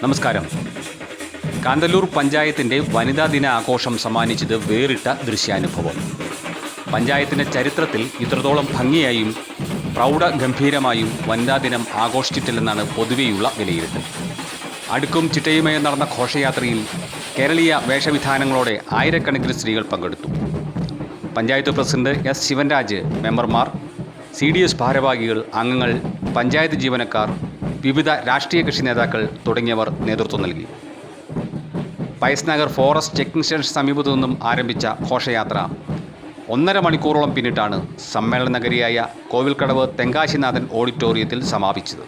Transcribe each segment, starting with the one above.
നമസ്കാരം. കാന്തല്ലൂർ പഞ്ചായത്തിൻ്റെ വനിതാ ദിന ആഘോഷം സമ്മാനിച്ചത് വേറിട്ട ദൃശ്യാനുഭവം. പഞ്ചായത്തിൻ്റെ ചരിത്രത്തിൽ ഇത്രത്തോളം ഭംഗിയായും പ്രൗഢഗംഭീരമായും വനിതാ ദിനം ആഘോഷിച്ചിട്ടില്ലെന്നാണ് പൊതുവെയുള്ള വിലയിരുത്തൽ. അടുക്കും ചിട്ടയുമായി നടന്ന ഘോഷയാത്രയിൽ കേരളീയ വേഷവിധാനങ്ങളോടെ ആയിരക്കണക്കിന് സ്ത്രീകൾ പങ്കെടുത്തു. പഞ്ചായത്ത് പ്രസിഡന്റ് എസ് ശിവൻരാജ്, മെമ്പർമാർ, CDS ഭാരവാഹികൾ, അംഗങ്ങൾ, പഞ്ചായത്ത് ജീവനക്കാർ, വിവിധ രാഷ്ട്രീയ കക്ഷി നേതാക്കൾ തുടങ്ങിയവർ നേതൃത്വം നൽകി. Pius Nagar forest checking station സമീപത്തു നിന്നും ആരംഭിച്ച ഘോഷയാത്ര 1.5 മണിക്കൂറോളം പിന്നിട്ടാണ് സമ്മേളന നഗരിയായ കോവിൽക്കടവ് തെങ്കാശിനാഥൻ ഓഡിറ്റോറിയത്തിൽ സമാപിച്ചത്.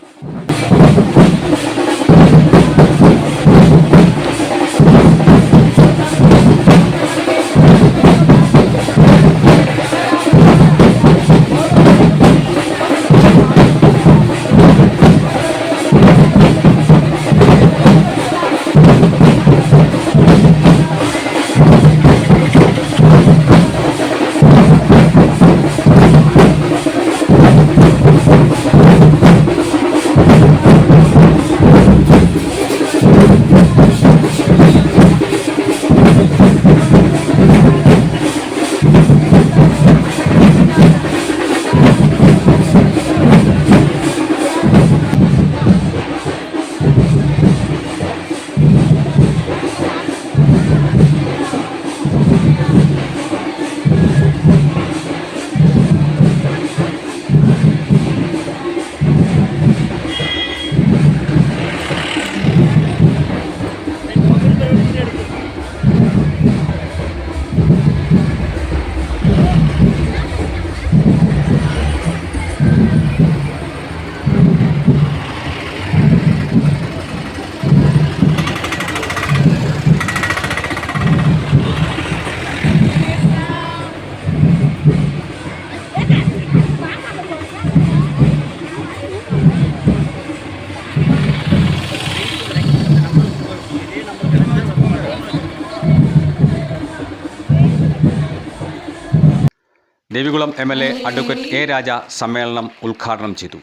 Devikulam MLA advocate A. Raja സമ്മേളനം ഉദ്ഘാടനം ചെയ്തു.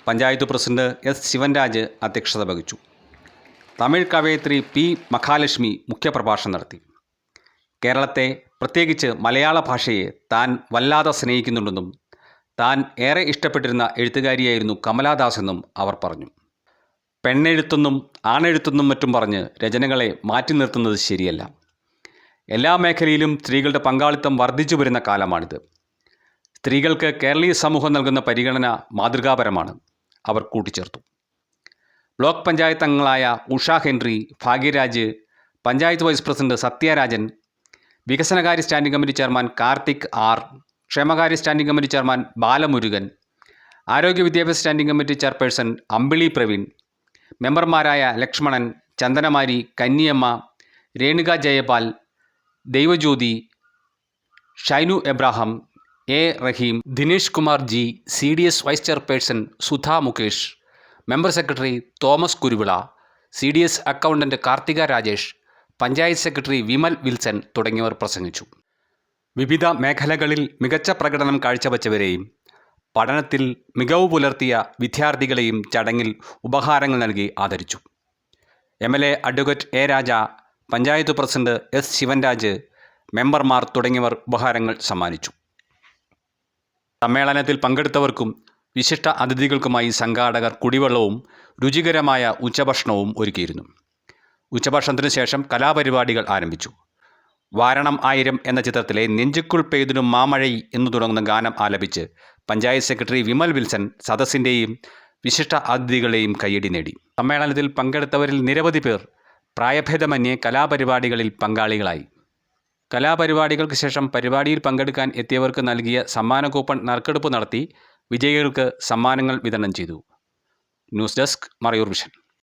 Panchayat president S. ശിവൻരാജ് അധ്യക്ഷത വഹിച്ചു. തമിഴ് കവയിത്രി P. മഹാലക്ഷ്മി മുഖ്യപ്രഭാഷണം നടത്തി. കേരളത്തെ, പ്രത്യേകിച്ച് മലയാള ഭാഷയെ താൻ വല്ലാതെ സ്നേഹിക്കുന്നുണ്ടെന്നും താൻ ഏറെ ഇഷ്ടപ്പെട്ടിരുന്ന എഴുത്തുകാരിയായിരുന്നു കമലാദാസ് എന്നും അവർ പറഞ്ഞു. പെണ്ണെഴുത്തെന്നും ആണെഴുത്തെന്നും മറ്റും പറഞ്ഞ് രചനകളെ മാറ്റി നിർത്തുന്നത് ശരിയല്ല. എല്ലാ മേഖലയിലും സ്ത്രീകളുടെ പങ്കാളിത്തം വർദ്ധിച്ചു വരുന്ന കാലമാണിത്. സ്ത്രീകൾക്ക് കേരളീയ സമൂഹം നൽകുന്ന പരിഗണന മാതൃകാപരമാണ്, അവർ കൂട്ടിച്ചേർത്തു. ബ്ലോക്ക് പഞ്ചായത്ത് അംഗങ്ങളായ Usha Henry, Bhagyaraj, panchayat vice president Sathyarajan, വികസനകാര്യ standing committee chairman Karthik R, ക്ഷേമകാര്യ സ്റ്റാൻഡിംഗ് കമ്മിറ്റി ചെയർമാൻ ബാലമുരുകൻ, ആരോഗ്യ വിദ്യാഭ്യാസ standing committee chairperson Ambili Praveen, മെമ്പർമാരായ Lakshmanan, Chandanamari, Kanniyamma, Renuka Jayapal, Daivajyothi, Shainu Abraham, A. Rahim, Dinesh Kumar G, CDS vice chairperson Sudha Mukesh, member secretary Thomas Kuruvila, CDS accountant Karthika Rajesh, panchayat secretary Vimal Wilson തുടങ്ങിയവർ പ്രസംഗിച്ചു. വിവിധ മേഖലകളിൽ മികച്ച പ്രകടനം കാഴ്ചവെച്ചവരെയും പഠനത്തിൽ മികവ് പുലർത്തിയ വിദ്യാർത്ഥികളെയും ചടങ്ങിൽ ഉപഹാരങ്ങൾ നൽകി ആദരിച്ചു. MLA advocate A. Raja, panchayat president S. ശിവൻരാജ്, മെമ്പർമാർ തുടങ്ങിയവർ ഉപഹാരങ്ങൾ സമ്മാനിച്ചു. സമ്മേളനത്തിൽ പങ്കെടുത്തവർക്കും വിശിഷ്ട അതിഥികൾക്കുമായി സംഘാടകർ കുടിവെള്ളവും രുചികരമായ ഉച്ചഭക്ഷണവും ഒരുക്കിയിരുന്നു. ഉച്ചഭക്ഷണത്തിന് ശേഷം കലാപരിപാടികൾ ആരംഭിച്ചു. വാരണം 1000 എന്ന ചിത്രത്തിലെ നെഞ്ചുക്കുൾ പെയ്തിനും മാമഴൈ എന്നു തുടങ്ങുന്ന ഗാനം ആലപിച്ച് പഞ്ചായത്ത് സെക്രട്ടറി വിമൽ വിൽസൺ സദസ്സിൻ്റെയും വിശിഷ്ട അതിഥികളെയും കയ്യടി നേടി. സമ്മേളനത്തിൽ പങ്കെടുത്തവരിൽ നിരവധി പേർ പ്രായഭേദമന്യേ കലാപരിപാടികളിൽ പങ്കാളികളായി. കലാപരിപാടികൾക്ക് ശേഷം പരിപാടിയിൽ പങ്കെടുക്കാൻ എത്തിയവർക്ക് നൽകിയ സമ്മാന കൂപ്പൺ നറുക്കെടുപ്പ് നടത്തി വിജയികൾക്ക് സമ്മാനങ്ങൾ വിതരണം ചെയ്തു. News desk, Marayoor vision.